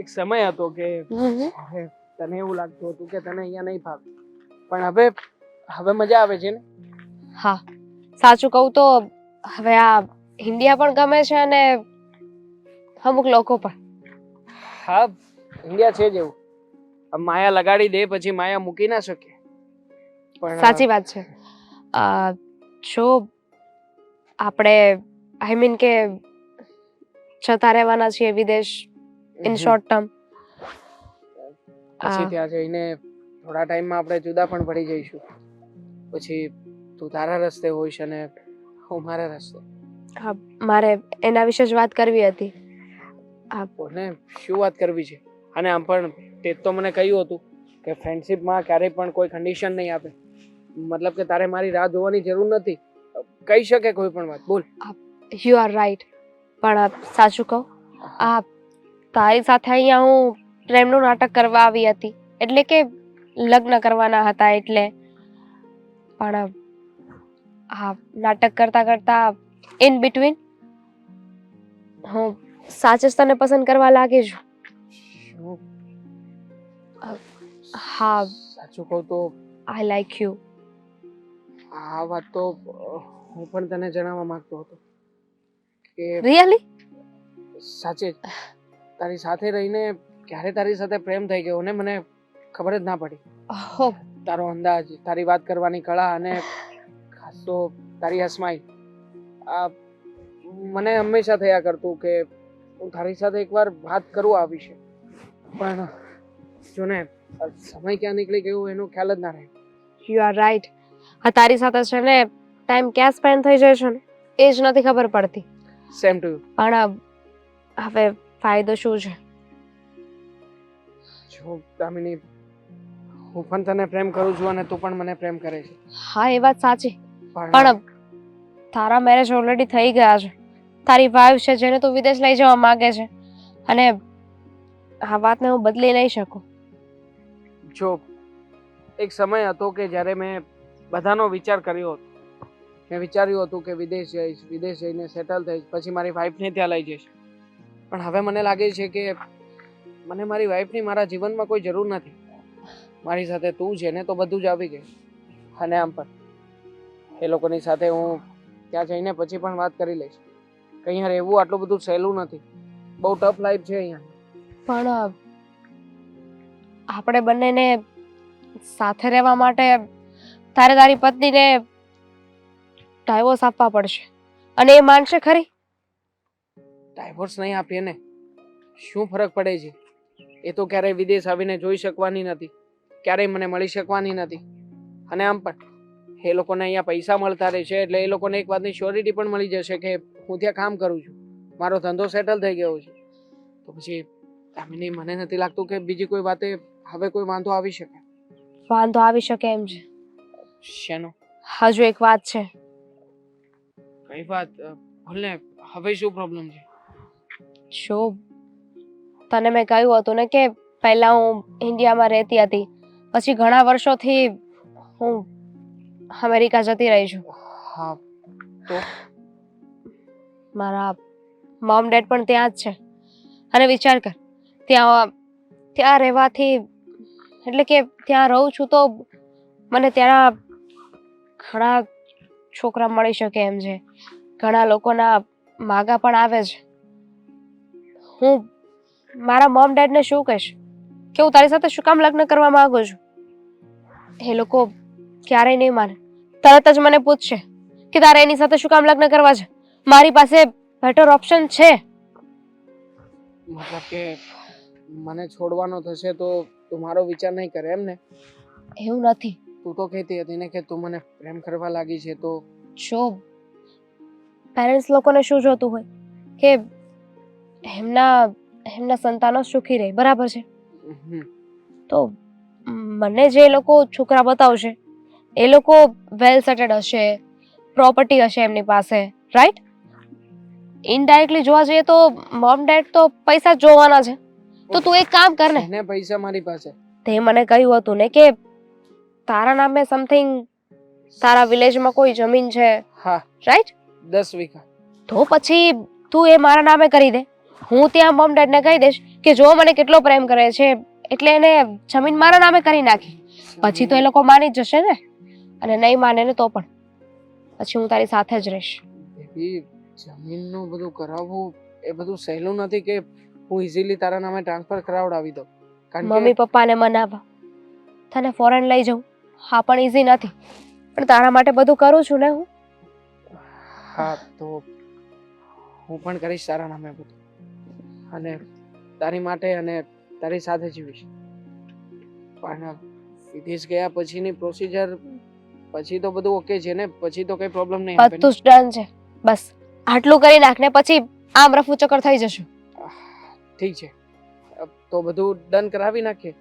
એક સમય હતો કે તને એવું લાગતું હતું કે તને અહીંયા નહીં ફાવે, પણ હવે મજા આવે છે ને? હા, સાચું કહું તો હવે આ ઇન્ડિયા પણ ગમે છે અને અમુક લોકો પણ. હા, ઇન્ડિયા છે જ એવું. હવે માયા લગાડી દે પછી માયા મૂકી ના શકે. પણ સાચી વાત છે. જો આપણે આઈ મીન કે જતા રહેવાના છીએ વિદેશ ઇન શોર્ટ ટર્મ, પછી ત્યાં જઈને થોડા ટાઈમમાં આપણે જુદા પણ પડી જઈશું. પછી તું તારા રસ્તે હોઈશ અને હું મારા રસ્તે. હા, મારે એના વિશે જ વાત કરવી હતી. બોલને, શું વાત કરવી છે? અને આમ પણ તે તો મને કહ્યું હતું કે ફ્રેન્ડશિપમાં ક્યારેય પણ કોઈ કન્ડિશન નહીં આપે. મતલબ કે તારે મારી રાહ જોવાની જરૂર નથી, કહી શકે કોઈ પણ વાત. બોલ. You are right. પણ સાચું કહું, તારી સાથે અહીંયા હું પ્રેમનું નાટક કરવા આવી હતી, એટલે કે લગ્ન કરવાના હતા એટલે. પણ નાટક કરતા કરતા ઇન બિટવીન હું સાચે જ તને પસંદ કરવા લાગી છું. શું? હા, સાચું કહું તો આઈ લાઈક યુ. આ વાત તો હું પણ તને જણાવવા માંગતો હતો કે રિયલી? સાચે જ તારી સાથે રહીને ક્યારે તારી સાથે પ્રેમ થઈ ગયો ને મને ખબર જ ના પડી. તારો અંદાજ, તારી વાત કરવાની કળા અને ખાસ તો તારી સ્માઈલ, આ મને હંમેશા થયા કરતું કે હું તારી સાથે એકવાર વાત કરું આ વિશે, પણ જો ને સમય ક્યાં નીકળી ગયો એનો ખ્યાલ જ ના રહે. You are right. તારી સાથે છે ને ટાઈમ ક્યાં સ્પેન્ડ થઈ જાય છે ને એ જ નથી ખબર પડતી. Same to you. પણ હવે ફાયદો શું છે? જો દામિની, હું પણ તને પ્રેમ કરું છું અને તું પણ મને પ્રેમ કરે છે. હા, એ વાત સાચી. પણ તારા મેરેજ ઓલરેડી થઈ ગયા છે. તારી વાઈફ છે જેને તું વિદેશ લઈ જવા માંગે છે અને આ વાતને હું બદલી નહીં શકું. જો એક સમય હતો કે જ્યારે મેં બધાનો વિચાર કર્યો હતો. મેં વિચાર્યું હતું કે વિદેશ જઈશ, વિદેશ જઈને સેટલ થઈશ, પછી મારી વાઈફને ત્યાં લઈ જઈશ. પણ હવે મને લાગે છે કે મને મારી વાઈફની મારા જીવનમાં કોઈ જરૂર નથી. મારી સાથે તું છે ને તો બધું જ આવી ગયું. અને આમ પણ એ લોકોની સાથે હું ત્યાં જઈને પછી પણ વાત કરી લઈશ. અહીંયા રહેવું આટલું બધું સહેલું નથી, બહુ ટફ લાઈફ છે અહીંયા. પણ આપણે બંનેને સાથે રહેવા માટે તારે તારી પત્નીને ડાયવોર્સ આપવા પડશે અને એ માનશે ખરી? ડાયવોર્સ નહીં આપીએ ને શું ફરક પડે છે? એ તો ક્યારેય વિદેશ આવીને જોઈ શકવાની નથી, ક્યારેય મને મળી શકવાની નથી. અને આમ પણ એ લોકોને અહીંયા પૈસા મળતા રહેશે એટલે એ લોકોને એક વાતની શ્યોરિટી પણ મળી જશે કે હું ત્યાં કામ કરું છું, મારો ધંધો સેટલ થઈ ગયો છે. તો પછી દામિની, મને નથી લાગતું કે બીજી કોઈ વાતે હવે કોઈ વાંધો આવી શકે. વાંધો આવી શકે એમ છે. શેનો? હજુ એક વાત છે. કઈ વાત? ભલે, હવે શું પ્રોબ્લેમ છે? જો તને મેં કહ્યું હતું ને કે પહેલા હું ઇન્ડિયામાં રહેતી હતી, પછી ઘણા વર્ષોથી હું અમેરિકા જતી રહી છું. હા, તો મારા મોમ ડેડ પણ ત્યાં જ છે. અને વિચાર કર, ત્યાં રહેવાથી એટલે કે ત્યાં રહું છું તો મને ત્યાં ઘણા છોકરા મળી શકે એમ છે, ઘણા લોકોના માગા પણ આવે છે. હું મારા મોમ ડેડને શું કહીશ કે હું તારી સાથે શું કામ લગ્ન કરવા માંગુ છું? એ લોકો ક્યારેય નહીં માને. તરત જ મને પૂછશે કે તારે એની સાથે શું કામ લગ્ન કરવા છે? મારી પાસે બેટર ઓપ્શન છે. મતલબ કે મને છોડવાનો થશે તો તું મારો વિચાર નહીં કરે એમ ને? એવું નથી. તું તો કહેતી હતી ને કે તું મને પ્રેમ કરવા લાગી છે તો જો પેરેન્ટ્સ લોકોને શું જોતું હોય કે એમના સંતાનો સુખી રહે, બરાબર છે? તો મને જે લોકો છોકરા બતાવશે એ લોકો વેલ સેટેડ હશે, પ્રોપર્ટી હશે એમની પાસે, રાઈટ? ઇનડાયરેક્ટલી જોવા જઈએ તો મોમ ડેડ તો પૈસા જ જોવાના છે. તો તું એક કામ કર ને. એને પૈસા મારી પાસે? તે મને કહ્યું હતું ને કે તારા નામે સમથિંગ તારા વિલેજમાં કોઈ જમીન છે. હા, રાઈટ? 10 વીઘા. તો પછી તું એ મારા નામે કરી દે હું ત્યાં મમ ડેડને કહી દઈશ કે જો મને કેટલો પ્રેમ કરે છે એટલે એને જમીન મારા નામે કરી નાખી. પછી તો એ લોકો માની જ જશે ને, અને નહીં માને ને તો પણ પછી હું તારી સાથે જ રહીશ. બેબી, જમીનનું બધું કરાવવું એ બધું સહેલું નથી કે હું ઇઝીલી તારા નામે ટ્રાન્સફર કરાવડાવી દઉં. કારણ મમ્મી પપ્પાને મનાવવા, તને ફોરેન લઈ જવું, હા પણ ઈઝી નથી, પણ તારા માટે બધું કરું છું ને હું. હા, તો હું પણ કરીશ તારા નામે બધું, અને તારી માટે અને તારી સાથે જીવીશ. પણ વિદેશ ગયા પછીની પ્રોસિજર પછી તો બધું ઓકે છે ને? પછી તો કઈ પ્રોબ્લેમ નહીં આવે ને? બધું જ ડન છે, બસ આટલું કરી નાખ ને પછી આમ રફુ ચક્કર થઈ જશું. ઠીક છે, તો બધું ડન કરાવી નાખીએ.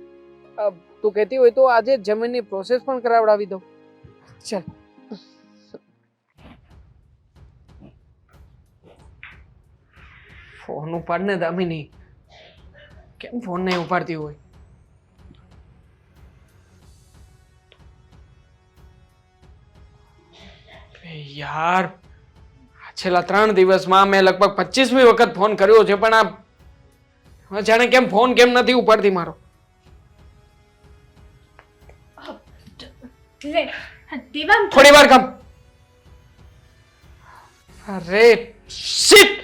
તું કહેતી હોય તો આજે જ જમીનની પ્રોસેસ પણ કરાવડાવી દઉં. ચાલ. ફોન ઉપાડ ને દામિની. કેમ ફોન નહીં ઉપાડતી હોય? યાર, છેલ્લા 3 દિવસમાં મેં લગભગ 25મી વખત ફોન કર્યો છે, પણ આ જાણે કેમ ફોન કેમ નથી ઉપાડતી મારો. થોડી વાર કમ. અરે શિટ!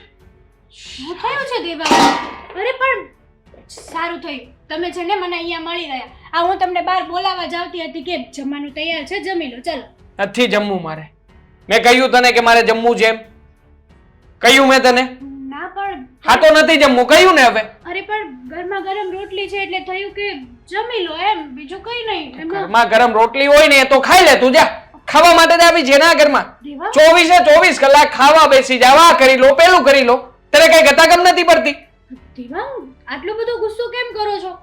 શું થયું છે દેવા? અરે પણ સારું થયું તમે છે ને મને અહીંયા મળી ગયા. આ હું તમને બહાર બોલાવવા જાવતી હતી કે જમવાનું તૈયાર છે, જમી લો. ચાલો. નથી જમવું મારે. મેં કહ્યું તને કે મારે જમવું છે એમ? કહ્યું મેં તને? ના પણ હા તો નથી જમવું, કહ્યું ને હવે. અરે પણ ગરમા ગરમ રોટલી છે એટલે થયું કે જમી લો એમ, બીજું કઈ નહીં. એમાં ઘરમાં ગરમ રોટલી હોય ને એ તો ખાઈ લે. તું જા, ખાવા માટે જ આવી છે ના ઘરમાં. દેવા 24 કલાક ખાવા બેસી જાવ, આ કરી લો પેલું કરી લો. તને કઈ ગતાગમ નથી પડતી? દેવા આટલો બધો ગુસ્સો કેમ કરો છો?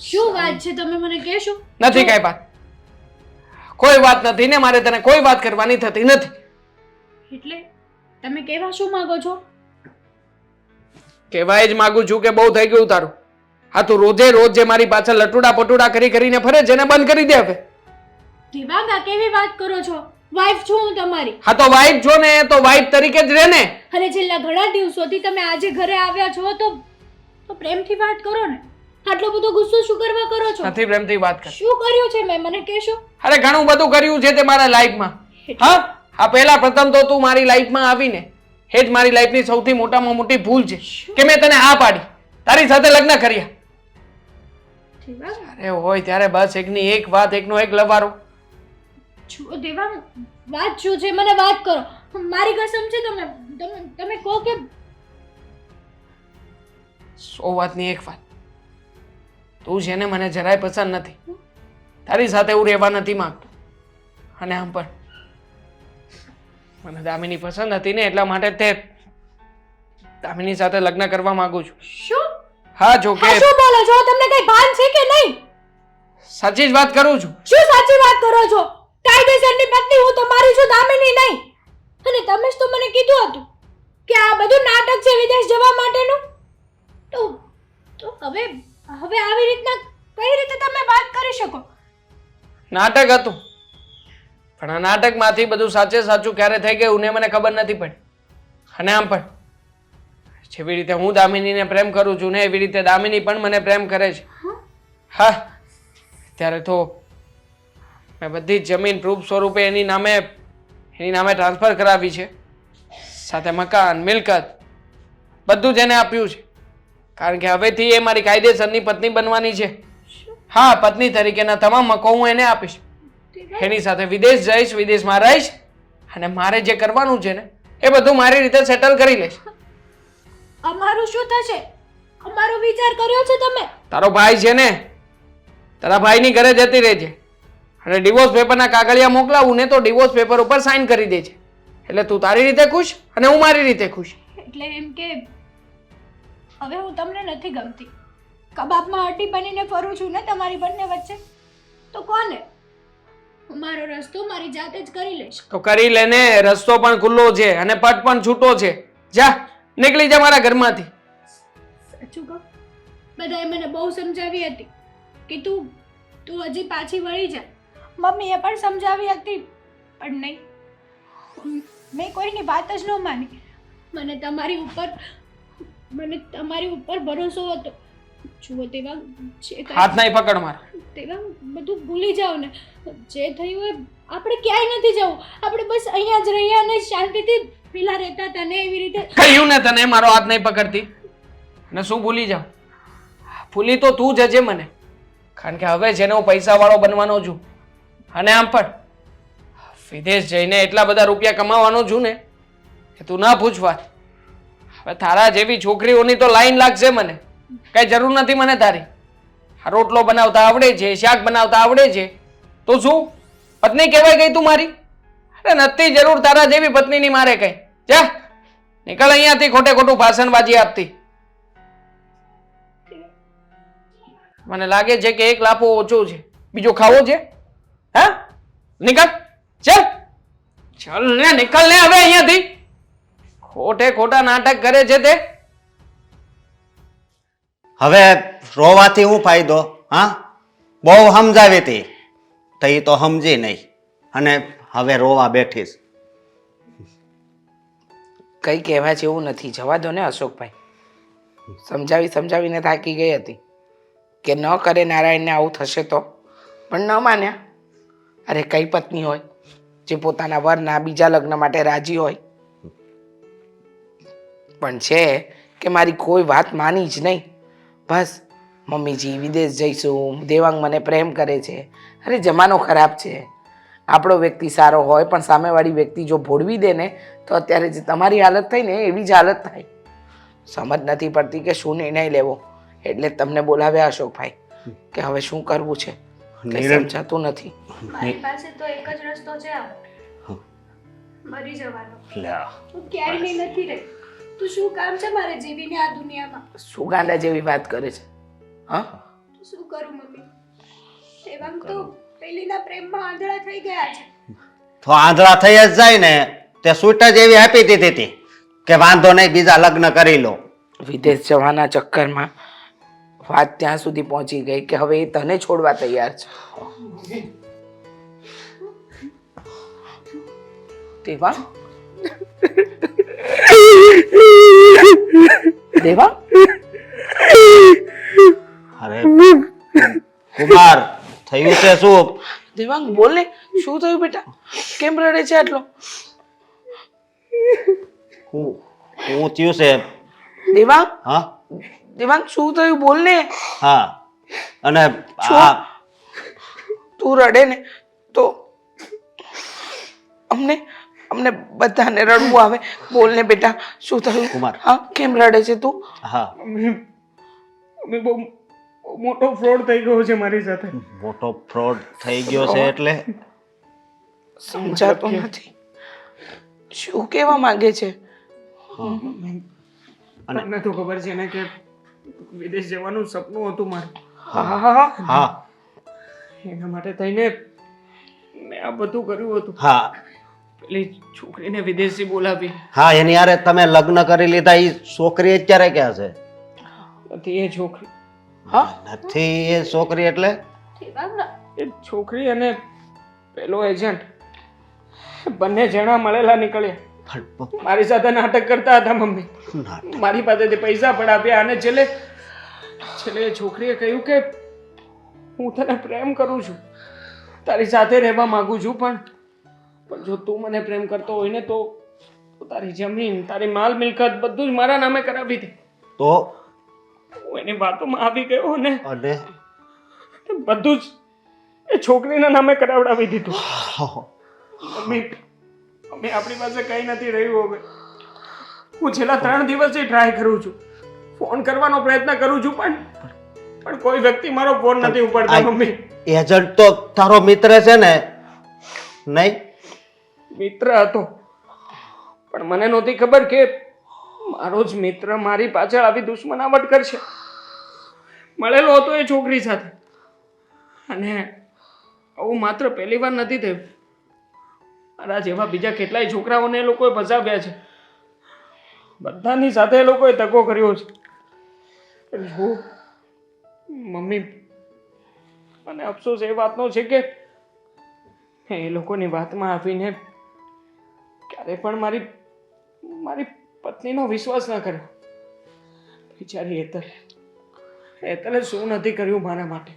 શું વાત છે તમે મને કહેશો? નથી કઈ વાત. કોઈ વાત નથી ને મારે તને કોઈ વાત કરવાની થતી નથી. એટલે તમે કહેવા શું માંગો છો? કહેવાય જ માંગુ છું કે બહુ થઈ ગયું તારું. હા, તું રોજે રોજ જે મારી પાછળ લટુડા પટુડા કરી કરીને ફરે છે ને બંધ કરી દે હવે. દેવાંગા કેવી વાત કરો છો? વાઈફ છું હું તમારી. હા તો વાઈફ છો ને તો વાઈફ તરીકે જ રહે ને. અને છેલ્લા ઘણા દિવસોથી તમે આજે ઘરે આવ્યા છો તો પ્રેમથી વાત કરો ને. આટલો બધો ગુસ્સો શું કરવા કરો છો? નથી પ્રેમથી વાત કર. શું કર્યું છે મેં મને કહેશો? અરે ઘણું બધું કર્યું છે તે મારા લાઈફમાં. હા, આ પહેલા પ્રથમ તો તું મારી લાઈફમાં આવીને એ જ મારી લાઈફની સૌથી મોટામાં મોટી ભૂલ છે કે મેં તને હા પાડી, તારી સાથે લગ્ન કર્યા. અરે હોય ત્યારે બસ એકની એક વાત, એકનો એક લવારો. છો દેવાંગ, વાત શું છે મને વાત કરો. મારી કસમ છે તમે કહો કે 100 વાતની એક વાત. તું છે ને મને જરાય પસંદ નથી. તારી સાથે હું રહેવા નથી માંગતો. અને આમ પણ મને દામિની પસંદ હતી ને એટલા માટે તે દામિની સાથે લગ્ન કરવા માંગુ છું. શું? હા, જો કે શું બોલો છો? તમને કઈ ભાન છે કે નહીં? સાચી જ વાત કરું છું. શું સાચી વાત કરો છો? કાયદેસરની પત્ની હું તમારી છું, દામિની નહીં. અને તમે જ તો મને કીધું હતું કે આ બધું નાટક છે વિદેશ જવા માટેનું. તો હવે આવી રીતના કઈ રીતે તમે વાત કરી શકો? નાટક હતું, પણ આ નાટકમાંથી બધું સાચે સાચું ક્યારે થઈ ગયું ને મને ખબર નથી પડી. અને આમ પણ જેવી રીતે હું દામિનીને પ્રેમ કરું છું ને એવી રીતે દામિની પણ મને પ્રેમ કરે છે. હા, ત્યારે તો મેં બધી જ જમીન પ્રૂફ સ્વરૂપે એની નામે ટ્રાન્સફર કરાવી છે, સાથે મકાન, મિલકત બધું જ એને આપ્યું છે. કારણ કે હવેથી એ મારી કાયદેસરની પત્ની બનવાની છે. હા, પત્ની તરીકેના તમામ હકો હું એને આપીશ. એની સાથે વિદેશ જઈશ, વિદેશમાં રહીશ, અને મારે જે કરવાનું છે ને એ બધું મારી રીતે સેટલ કરી લઈશ. અમારું શું થશે? અમારો વિચાર કર્યો છે તમે? તારો ભાઈ છે ને, તારા ભાઈની ઘરે જતી રહેજે અને ડિવોર્સ પેપરના કાગળિયા મોકલાવું ને તો ડિવોર્સ પેપર ઉપર સાઇન કરી દેજે. એટલે તું તારી રીતે ખુશ અને હું મારી રીતે ખુશ. એટલે એમ કે હવે હું તમને નથી ગમતી. કબાબમાં હड्डी બનીને ફરું છું ને તમારી બંને વચ્ચે. તો કોને? મારો રસ્તો મારી જાતે જ કરી લઈશ. તો કરી લે ને, રસ્તો પણ ખુલ્લો છે અને પટ પણ છૂટો છે. જા, નીકળી જા મારા ઘરમાંથી. સાચું કહું, બધાએ મને બહુ સમજાવી હતી કે તું હજી પાછી વળી જા. મમ્મીએ પણ સમજાવી હતી, પણ નહીં, મેં કોઈની વાત જ ન માની. મને તમારી ઉપર મને તમારી ઉપર ભરોસો હતો. જુઓ દેવાંગ, જે હાથ નહીં પકડ મારા. દેવાંગ, બધું ભૂલી જાઓ ને. જે થયું એ આપણે ક્યાંય નથી જવું. આપણે બસ અહીંયા જ રહીએ અને શાંતિથી પેલા રહેતા હતા ને એવી રીતે. કહ્યું ને તને મારો હાથ નહીં પકડતી. ને શું ભૂલી જાઉં? ભૂલી તો તું જજે મને. કારણ કે હવે જેને હું પૈસાવાળો બનવાનો છું, અને આમ પણ વિદેશ જઈને એટલા બધા રૂપિયા કમાવાનો છું ને કે તું ના પૂછ વાત. હવે તારા જેવી છોકરીઓની તો લાઈન લાગશે મને. કઈ જરૂર નથી મને તારી. આ રોટલો બનાવતા આવડે છે, શાક બનાવતા આવડે છે, તો શું પત્ની કહેવાય ગઈ તું મારી? અરે નથી જરૂર તારા જેવી પત્નીની મારે કઈ. જા નીકળ અહીંયાથી ખોટે ખોટું ભાષણબાજી આપતી. મને લાગે છે કે એક લાફો ઓછો છે, બીજો ખાવો છે? હા, નીકળ. ચાલ ચાલ ને, નીકળ ને હવે અહીંયાથી. ખોટે ખોટા નાટક કરે છે તે. હવે રોવાથી શું ફાયદો? હા, બહુ સમજાવી હતી તો એ તો સમજી નહીં, અને હવે રોવા બેઠીશ. કંઈ કહેવા જેવું નથી, જવા દો ને અશોકભાઈ. સમજાવીને થાકી ગઈ હતી કે ન કરે નારાયણને આવું થશે તો, પણ ન માન્યા. અરે કઈ પત્ની હોય જે પોતાના વરના બીજા લગ્ન માટે રાજી હોય, પણ છે કે મારી કોઈ વાત માની જ નહીં. બસ મમ્મીજી વિદેશ જઈશું, દેવાંગ મને પ્રેમ કરે છે. અરે જમાનો ખરાબ છે. આપણો વ્યક્તિ સારો હોય પણ સામેવાળી વ્યક્તિ જો ભોળવી દે ને તો અત્યારે જે તમારી હાલત થઈ ને એવી જ હાલત થાય. સમજ નથી પડતી કે શું નિર્ણય લેવો, એટલે તમને બોલાવ્યા અશોકભાઈ કે હવે શું કરવું છે. કંઈ સમજાતું નથી. મારી પાસે તો એક જ રસ્તો છે, મરી જવાનો. હું ક્યાંય નથી રહી. તું શું કામ છે મારે જીવીને આ દુનિયામાં? શું ગાંડા જેવી વાત કરે છે? હા, શું કરું મમ્મી? દેવાંગ તો પેલીના પ્રેમમાં આંધળા થઈ ગયા છે. તો આંધળા થઈ જ જાય ને, તે સૂટ જ એવી આપી દીધી હતી કે વાંધો નહીં, બીજા લગ્ન કરી લો. વિદેશ જવાના ચક્કરમાં વાત ત્યાં સુધી પહોંચી ગઈ કે હવે એ તને છોડવા તૈયાર છે. દેવા દેવા અરે કુમાર, થયું છે શું? દેવાંગ બોલ ને, શું થયું બેટા? કેમ રડે છે આટલો? હું થયું છે? દેવાંગ, હા દેવાંગ શું થયું બોલ ને. હા, અને આ તું રડે ને તો અમને અમને બધાને રડવું આવે. બોલ ને બેટા, શું થયું? કુમાર. હા, કેમ રડે છે તું? હા, અમે બહુ મોટો ફ્રોડ થઈ ગયો છે મારી સાથે. મોટો ફ્રોડ થઈ ગયો છે એટલે સમજાતું નથી. શું કહેવા માંગે છે? તમને તો ખબર છે ને કે વિદેશ જવાનું સપનું હતું મારું. હા, હા એના માટે થઈને મેં આ બધું કર્યું હતું. હા પેલી છોકરીને વિદેશથી બોલાવી. હા, એની યારે તમે લગ્ન કરી લીધા. એ છોકરી અત્યારે ક્યાં છે? હતી એ છોકરી. હા, નથી એ છોકરી એટલે? એ છોકરી અને પેલો એજન્ટ બંને જણા મળેલા નીકળ્યા. મારી સાથે નાટક કરતા હતા મમ્મી. મારી પાસેથી પૈસા પણ આપ્યા અને છેલ્લે એ છોકરીએ કહ્યું કે હું તને પ્રેમ કરું છું, તારી સાથે રહેવા માંગુ છું, પણ જો તું મને પ્રેમ કરતો હોય ને તો તારી જમીન, તારી માલ મિલકત બધું જ મારા નામે કરાવી દે. તો હું એની વાતોમાં આવી ગયો ને અને બધું જ એ છોકરીના નામે કરાવડાવી દીધું. મમ્મી, આપણી પાસે કઈ નથી રહ્યું હવે. હું છેલ્લા 3 દિવસથી ટ્રાય કરું છું, ફોન કરવાનો પ્રયત્ન કરું છું, પણ કોઈ વ્યક્તિ મારો ફોન નથી ઉપાડતા. મમ્મી, એજન્ટ તો તારો મિત્ર છે ને? નહીં, મિત્ર હતો, પણ મને નહોતી ખબર કે મારો જ મિત્ર મારી પાછળ આવી દુશ્મનાવટ કરશે. મળેલો હતો એ છોકરી સાથે, અને આવું માત્ર પહેલી વાર નથી થયું. મારા જેવા બીજા કેટલાય છોકરાઓને એ લોકોએ ફસાવ્યા છે. બધાની સાથે એ લોકોએ ધક્કો કર્યો છે. મમ્મી, અને અફસોસ એ વાતનો છે કે એ લોકોની વાતમાં આવીને ક્યારે પણ મારી પત્નીનો વિશ્વાસ ન કર્યો. બિચારી હેતલે શું નથી કર્યું મારા માટે.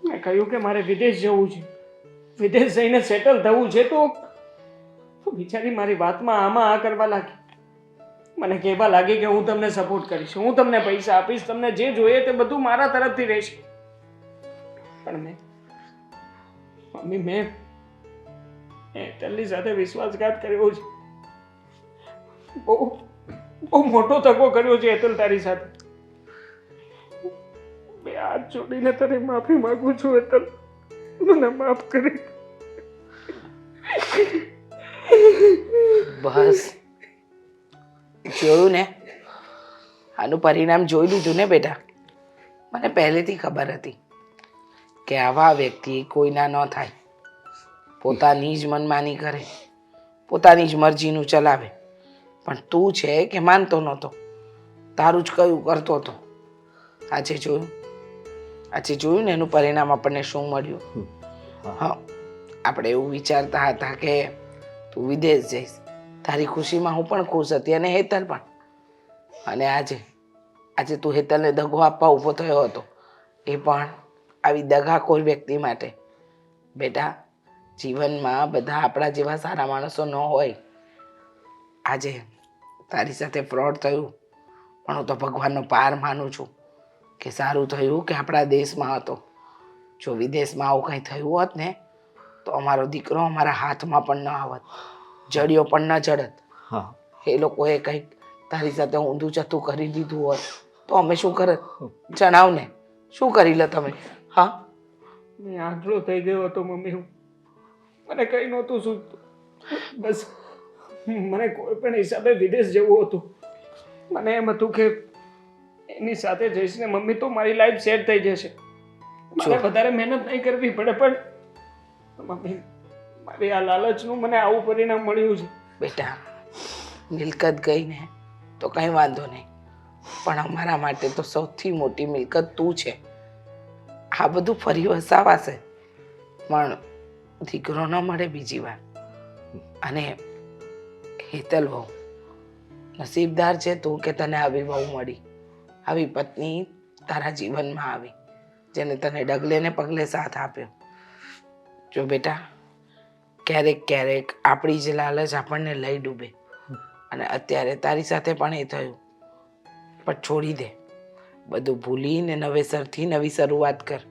મેં કહ્યું કે મારે વિદેશ જવું છે, વિદેશ જઈને સેટલ થવું છે, તો બિચારી મારી વાતમાં આમાં આ કરવા લાગી. મને કહેવા લાગી કે હું તમને સપોર્ટ કરીશ, હું તમને પૈસા આપીશ, તમને જે જોઈએ તે બધું મારા તરફથી રહેશે. પણ મમ્મી મેં હેતલની સાથે વિશ્વાસઘાત કર્યો છે. બહુ મોટો ધક્કો કર્યો છે હેતલ તારી સાથે. મેં હાથ જોડીને તારી માફી માંગુ છું હેતલ, મને માફ કરી. બસ જોયું ને, આનું પરિણામ જોઈ લીધું ને બેટા. મને પહેલેથી ખબર હતી કે આવા વ્યક્તિ કોઈના ન થાય, પોતાની જ મનમાની કરે, પોતાની જ મરજીનું ચલાવે. પણ તું છે કે માનતો નહોતો, તારું જ કયું કરતો હતો. આજે જોયું ને એનું પરિણામ આપણને શું મળ્યું. હા, આપણે એવું વિચારતા હતા કે તું વિદેશ જઈશ, તારી ખુશીમાં હું પણ ખુશ હતી અને હેતલ પણ. અને આજે તું હેતલને દગો આપવા ઊભો થયો હતો, એ પણ આવી દગાખોર વ્યક્તિ માટે. બેટા, જીવનમાં બધા આપણા જેવા સારા માણસો ન હોય. આજે તારી સાથે ફ્રોડ થયું, પણ હું તો ભગવાનનો પાર માનું છું કે સારું થયું કે આપણા દેશમાં હતો. જો વિદેશમાં આવું કંઈ થયું હોત ને તો અમારો દીકરો અમારા હાથમાં પણ ન આવત, જડિયો પણ ન જડત. હા, એ લોકોએ કંઈક તારી સાથે ઊંધું ચતું કરી દીધું હોત તો અમે શું કરત? જણાવ ને, શું કરી લે તમે? હા, મેં આંધળો થઈ ગયો હતો મમ્મી. મને કઈ નહોતું સૂચતું. બસ મને કોઈ પણ હિસાબે વિદેશ જવું હતું. મને એમ હતું કે એની સાથે જઈશ ને મમ્મી તો મારી લાઈફ સેટ થઈ જશે, મારે વધારે મહેનત નહીં કરવી પડે. પણ મમ્મી, મારી આ લાલચનું મને આવું પરિણામ મળ્યું છે. બેટા, મિલકત ગઈ ને તો કંઈ વાંધો નહીં, પણ અમારા માટે તો સૌથી મોટી મિલકત તું છે. આ બધું ફરી વસાવાશે, પણ દીકરો ન મળે બીજી વાર. અને હેતલ બહુ નસીબદાર છે તું કે તને આવી બહુ મળી, આવી પત્ની તારા જીવનમાં આવી, જેને તને ડગલે ને પગલે સાથ આપ્યો. જો બેટા, ક્યારેક આપણી જ લાલચ આપણને લઈ ડૂબે, અને અત્યારે તારી સાથે પણ એ થયું. પણ છોડી દે, બધું ભૂલીને નવેસરથી નવી શરૂઆત કર.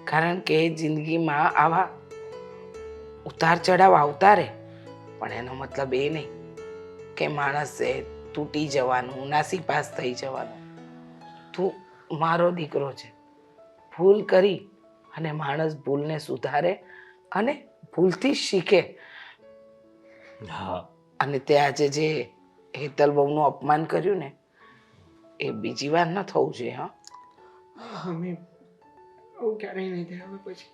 કારણ કે જિંદગીમાં આવા ઉતાર ચઢાવ આવતા રહે, પણ એનો મતલબ એ નહીં કે માણસે તૂટી જવાનું, નાસીપાસ થઈ જવાનું. તું મારો દીકરો છે. ભૂલ કરી અને માણસ ભૂલને સુધારે અને ભૂલથી શીખે. હા, અને તે આજે જે હેતલ બહુનું અપમાન કર્યું ને, એ બીજી વાર ન થવું જોઈએ. હા મમ્મી, આવું ક્યારેય નહીં થાય હવે પછી.